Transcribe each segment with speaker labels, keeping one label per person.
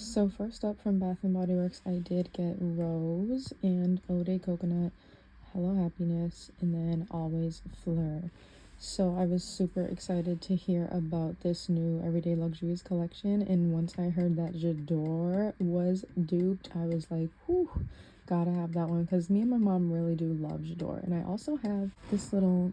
Speaker 1: So first up from Bath and Body Works, I did get Rose and Eau de Coconut, Hello Happiness, and then Always Fleur. So I was super excited to hear about this new Everyday Luxuries collection, and once I heard that J'adore was duped, I was like, whew, gotta have that one, because me and my mom really do love J'adore. And I also have this little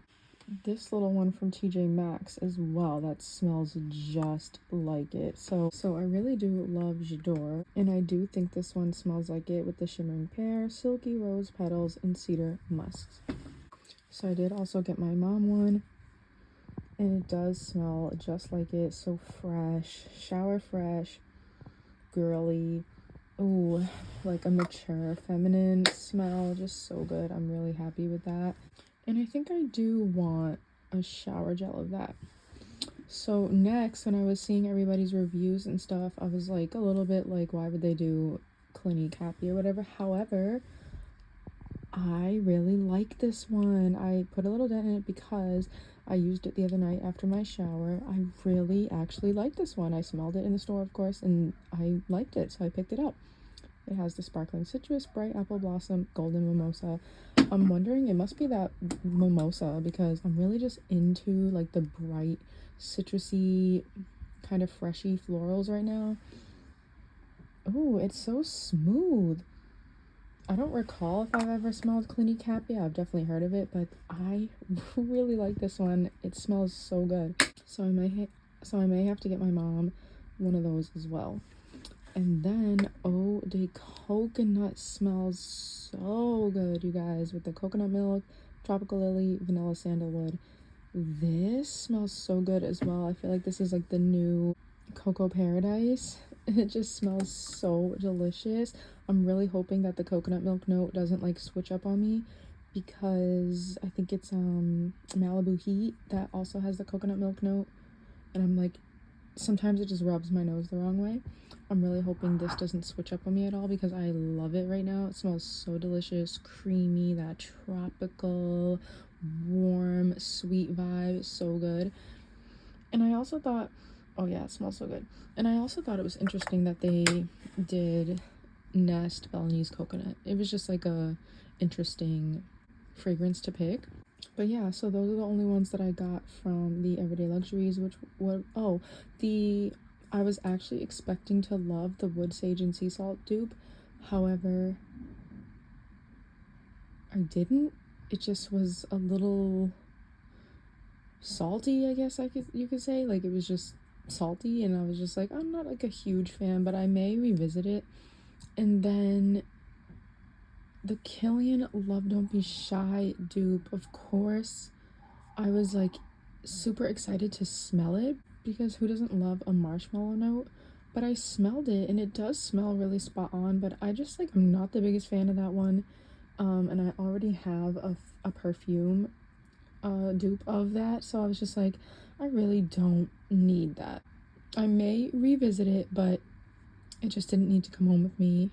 Speaker 1: one from TJ Maxx as well that smells just like it. So I really do love J'adore, and I do think this one smells like it with the shimmering pear, silky rose petals, and cedar musks. So I did also get my mom one, and it does smell just like it. So fresh, shower fresh, girly. Ooh, like a mature feminine smell, just so good. I'm really happy with that. And I think I do want a shower gel of that. So next, when I was seeing everybody's reviews and stuff, I was like a little bit like, why would they do Clinique Happy or whatever? However, I really like this one. I put a little dent in it because I used it the other night after my shower. I really actually like this one. I smelled it in the store, of course, and I liked it, so I picked it up. It has the sparkling citrus, bright apple blossom, golden mimosa. I'm wondering, it must be that mimosa because I'm really just into like the bright, citrusy, kind of freshy florals right now. Oh, it's so smooth. I don't recall if I've ever smelled Clinique Happy. I've definitely heard of it, but I really like this one. It smells so good. So I may have to get my mom one of those as well. And then Eau de Coconut smells so good, you guys, with the coconut milk, tropical lily, vanilla sandalwood. This smells so good as well. I feel like this is like the new Cocoa Paradise. It just smells so delicious. I'm really hoping that the coconut milk note doesn't like switch up on me, because I think it's Malibu Heat that also has the coconut milk note, and I'm like, sometimes it just rubs my nose the wrong way. I'm really hoping this doesn't switch up on me at all, because I love it right now. It smells so delicious, creamy, that tropical, warm, sweet vibe. So good. And I also thought, oh yeah, it smells so good. And I also thought it was interesting that they did Nest Balinese coconut. It was just like a interesting fragrance to pick. But yeah, so those are the only ones that I got from the Everyday Luxuries, which were, oh, I was actually expecting to love the Wood Sage and Sea Salt dupe. However, I didn't. It just was a little salty, I guess you could say. Like, it was just salty, and I was just like, I'm not like a huge fan, but I may revisit it. And then the Killian Love Don't Be Shy dupe, of course, I was like super excited to smell it, because who doesn't love a marshmallow note? But I smelled it, and it does smell really spot on, but I just like, I'm not the biggest fan of that one. And I already have a perfume dupe of that, so I was just like, I really don't need that. I may revisit it, but it just didn't need to come home with me.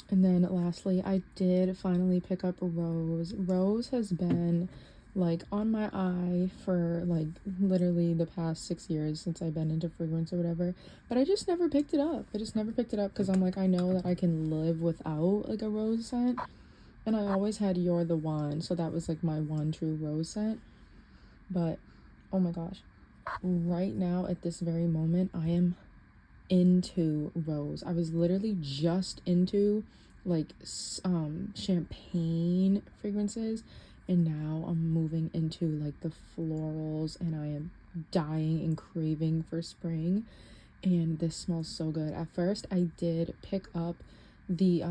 Speaker 1: And then lastly, I did finally pick up Rose. Rose has been like on my eye for like literally the past 6 years since I've been into fragrance or whatever, but I just never picked it up. I just never picked it up because I'm like, I know that I can live without like a rose scent, and I always had You're the One, so that was like my one true rose scent. But oh my gosh, right now at this very moment, I am into rose. I was literally just into like champagne fragrances, and now I'm moving into like the florals, and I am dying and craving for spring, and this smells so good. At first I did pick up the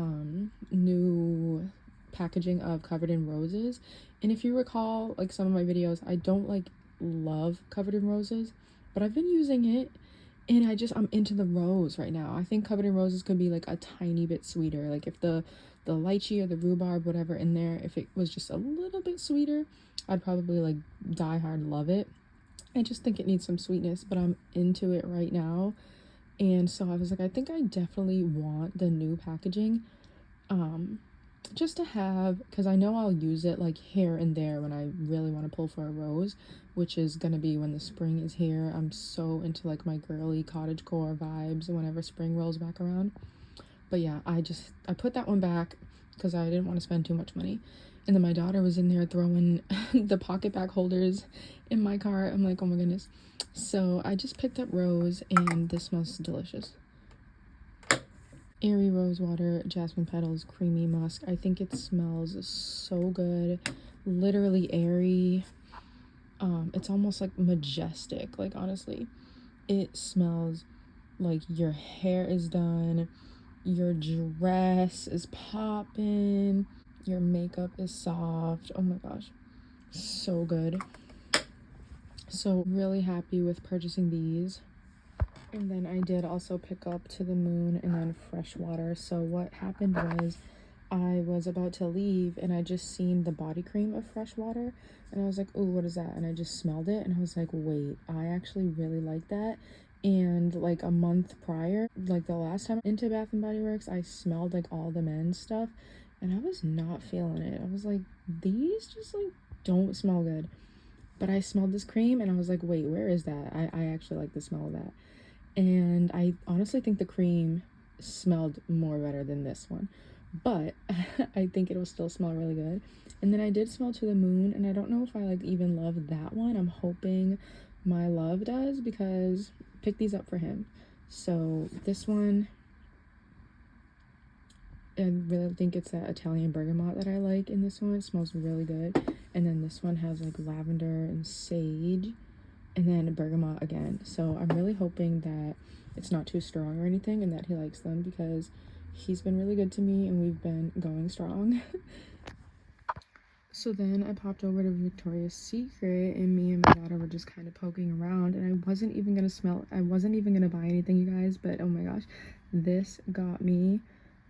Speaker 1: new packaging of Covered in Roses, and if you recall like some of my videos, I don't like love Covered in Roses, but I've been using it, and I'm into the rose right now. I think Covered in Roses could be like a tiny bit sweeter. Like if the lychee or the rhubarb, whatever in there, if it was just a little bit sweeter, I'd probably like die hard love it. I just think it needs some sweetness, but I'm into it right now. And so I was like, I think I definitely want the new packaging. just to have, because I know I'll use it like here and there when I really want to pull for a rose, which is gonna be when the spring is here. I'm so into like my girly cottagecore vibes whenever spring rolls back around. But yeah, I put that one back because I didn't want to spend too much money. And then my daughter was in there throwing the pocket back holders in my car. I'm like, oh my goodness. So I just picked up rose, and this smells delicious. Airy rose water, jasmine petals, creamy musk. I think it smells so good. Literally airy. It's almost like majestic. Like, honestly, it smells like your hair is done, your dress is popping, your makeup is soft. Oh my gosh, so good. So really happy with purchasing these. And then I did also pick up To the Moon and then Fresh Water. So what happened was I was about to leave and I just seen the body cream of Fresh Water and I was like, oh, what is that? And I just smelled it and I was like, wait, I actually really like that. And like a month prior, like the last time into Bath and Body Works, I smelled like all the men's stuff and I was not feeling it. I was like, these just like don't smell good. But I smelled this cream and I was like, wait, where is that? I actually like the smell of that. And I honestly think the cream smelled more better than this one, but I think it'll still smell really good. And then I did smell To the Moon, and I don't know if I like even love that one. I'm hoping my love does, because I picked these up for him. So this one, I really think it's that Italian bergamot that I like in this one. It smells really good. And then this one has like lavender and sage, and then bergamot again. So I'm really hoping that it's not too strong or anything and that he likes them, because he's been really good to me and we've been going strong. So then I popped over to Victoria's Secret and me and my daughter were just kind of poking around, and I wasn't even gonna buy anything, you guys, but oh my gosh, this got me.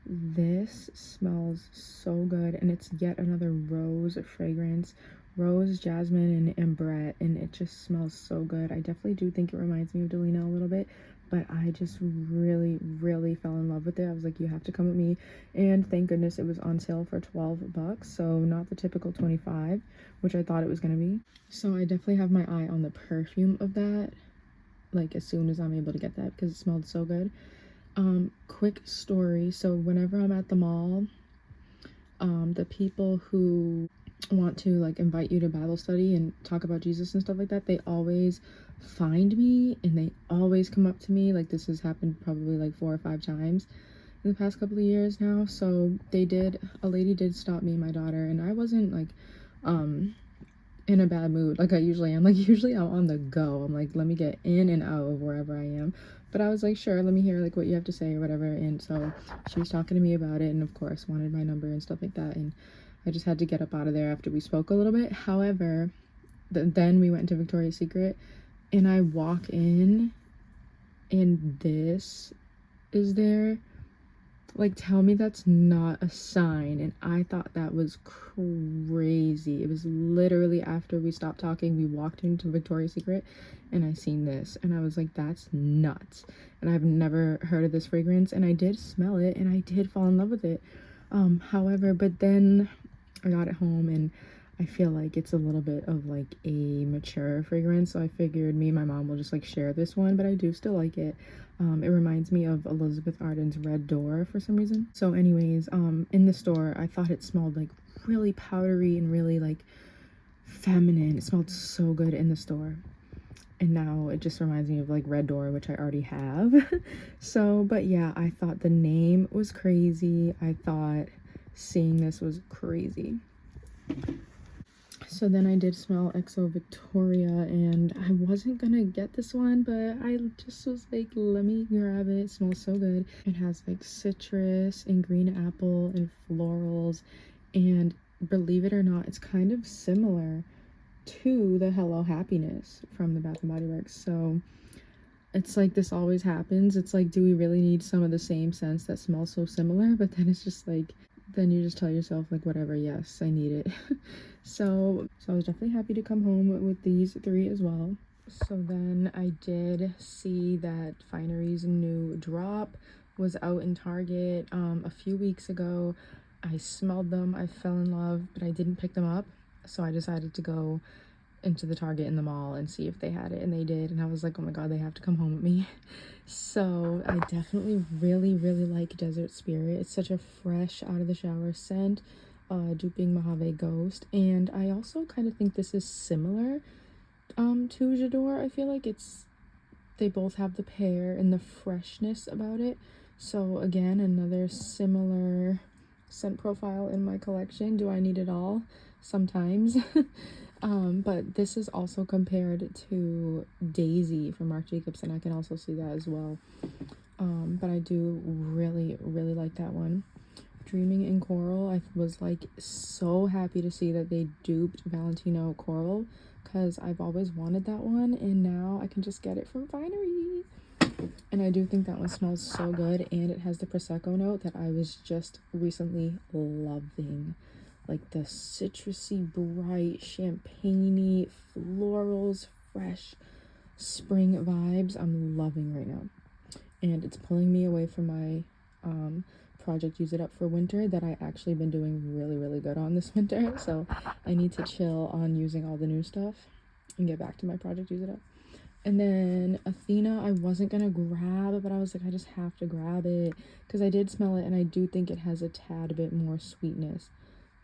Speaker 1: This smells so good, and it's yet another rose fragrance. Rose, jasmine, and ambrette, and it just smells so good. I definitely do think it reminds me of Delina a little bit, but I just really, really fell in love with it. I was like, you have to come with me, and thank goodness it was on sale for 12 bucks, so not the typical 25, which I thought it was gonna be. So I definitely have my eye on the perfume of that, like as soon as I'm able to get that, because it smelled so good. Quick story. So whenever I'm at the mall, the people who want to like invite you to Bible study and talk about Jesus and stuff like that, they always find me and they always come up to me. Like, this has happened probably like 4 or 5 times in the past couple of years now. So a lady did stop me and my daughter, and I wasn't like in a bad mood like I usually am. Like, usually I'm on the go. I'm like, let me get in and out of wherever I am. But I was like, sure, let me hear like what you have to say or whatever. And so she was talking to me about it, and of course wanted my number and stuff like that. And I just had to get up out of there after we spoke a little bit. However, then we went into Victoria's Secret, and I walk in, and this is there. Like, tell me that's not a sign. And I thought that was crazy. It was literally after we stopped talking, we walked into Victoria's Secret and I seen this and I was like, that's nuts. And I've never heard of this fragrance, and I did smell it and I did fall in love with it. However, but then I got it home and I feel like it's a little bit of like a mature fragrance, so I figured me and my mom will just like share this one, but I do still like it. It reminds me of Elizabeth Arden's Red Door for some reason. So anyways, in the store, I thought it smelled like really powdery and really like feminine. It smelled so good in the store. And now it just reminds me of like Red Door, which I already have. So, but yeah, I thought the name was crazy. I thought seeing this was crazy. So then I did smell XO Victoria, and I wasn't gonna get this one, but I just was like, let me grab it. It smells so good. It has like citrus and green apple and florals, and believe it or not, it's kind of similar to the Hello Happiness from the Bath and Body Works. So it's like, this always happens. It's like, do we really need some of the same scents that smell so similar? But then it's just like, then you just tell yourself like, whatever, yes, I need it. So I was definitely happy to come home with these 3 as well. So then I did see that Finery's new drop was out in Target a few weeks ago. I smelled them, I fell in love, but I didn't pick them up. So I decided to go into the Target in the mall and see if they had it, and they did. And I was like, oh my god, they have to come home with me. So I definitely really like Desert Spirit. It's such a fresh, out of the shower scent, duping Mojave Ghost. And I also kind of think this is similar to J'adore. I feel like they both have the pear and the freshness about it. So again, another similar scent profile in my collection. Do I need it all? Sometimes. But this is also compared to Daisy from Marc Jacobs, and I can also see that as well. But I do really like that one. Dreaming in Coral, I was like so happy to see that they duped Valentino Coral, because I've always wanted that one, and now I can just get it from Finery. And I do think that one smells so good, and it has the Prosecco note that I was just recently loving. Like the citrusy, bright, champagne-y, florals, fresh spring vibes. I'm loving right now. And it's pulling me away from my project Use It Up for winter that I actually been doing really good on this winter. So I need to chill on using all the new stuff and get back to my project Use It Up. And then Athena, I wasn't gonna grab it, but I was like, I just have to grab it because I did smell it, and I do think it has a tad bit more sweetness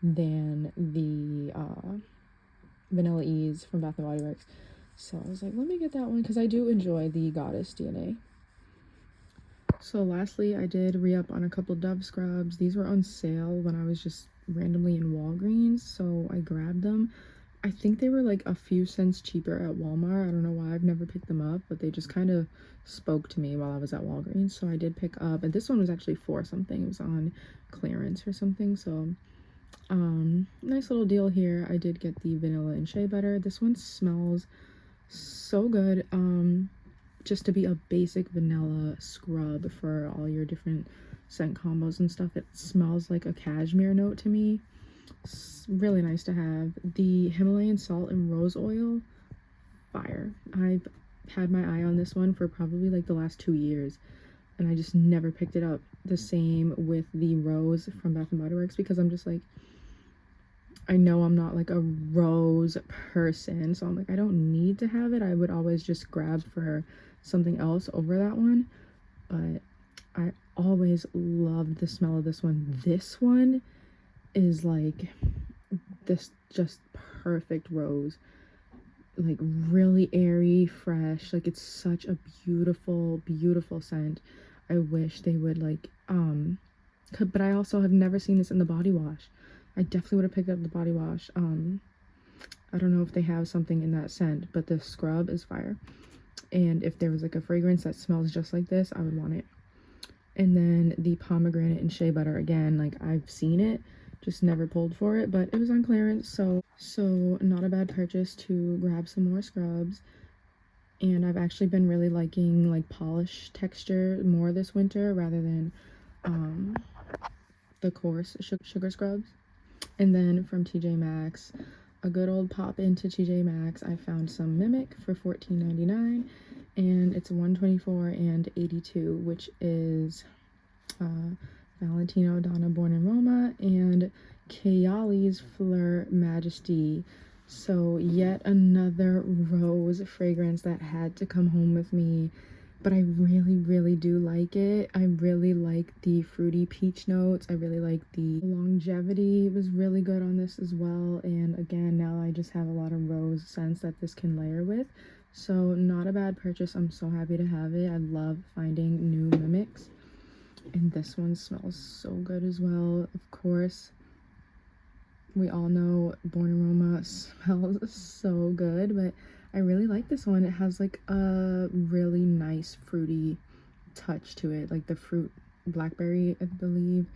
Speaker 1: than the Vanilla Ease from Bath & Body Works. So I was like, let me get that one because I do enjoy the Goddess DNA. So lastly, I did re-up on a couple Dove scrubs. These were on sale when I was just randomly in Walgreens, so I grabbed them. I think they were like a few cents cheaper at Walmart. I don't know why, I've never picked them up, but they just kind of spoke to me while I was at Walgreens. So I did pick up, and this one was actually for something. It was on clearance or something. So nice little deal here. I did get the vanilla and shea butter. This one smells so good. Just to be a basic vanilla scrub for all your different scent combos and stuff. It smells like a cashmere note to me. It's really nice to have. The Himalayan salt and rose oil, fire. I've had my eye on this one for probably like the last 2 years, and I just never picked it up. The same with the rose from Bath & Body Works, because I'm just like, I know I'm not like a rose person, so I'm like, I don't need to have it. I would always just grab for something else over that one, but I always loved the smell of this one. This one is like this just perfect rose, like really airy, fresh. Like it's such a beautiful scent. I wish they would like but I also have never seen this in the body wash. I definitely would have picked up the body wash. I don't know if they have something in that scent, but the scrub is fire. And if there was like a fragrance that smells just like this, I would want it. And then the pomegranate and shea butter, again, like I've seen it, just never pulled for it, but it was on clearance, so not a bad purchase to grab some more scrubs. And I've actually been really liking like polish texture more this winter rather than the coarse sugar scrubs. And then from TJ Maxx, a good old pop into TJ Maxx, I found some Mimic for $14.99, and it's 124 and 82, which is Valentino Donna Born in Roma and Kayali's Fleur Majesty. So yet another rose fragrance that had to come home with me, but I really do like it. I really like the fruity peach notes. I really like the longevity was really good on this as well. And again, now I just have a lot of rose scents that this can layer with. So not a bad purchase. I'm so happy to have it. I love finding new mimics. And this one smells so good as well. Of course, we all know Born Aroma smells so good, but I really like this one. It has like a really nice fruity touch to it. Like the fruit, blackberry, I believe,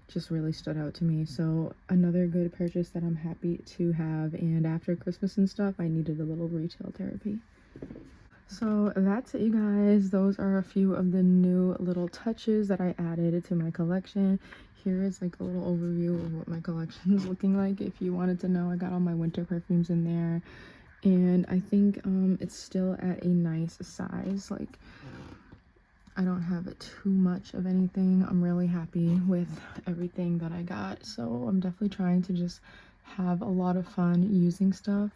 Speaker 1: just really stood out to me. So another good purchase that I'm happy to have. And after Christmas and stuff, I needed a little retail therapy. So that's it, you guys. Those are a few of the new little touches that I added to my collection. Here is like a little overview of what my collection is looking like. If you wanted to know, I got all my winter perfumes in there, and I think it's still at a nice size. Like I don't have too much of anything. I'm really happy with everything that I got, so I'm definitely trying to just have a lot of fun using stuff.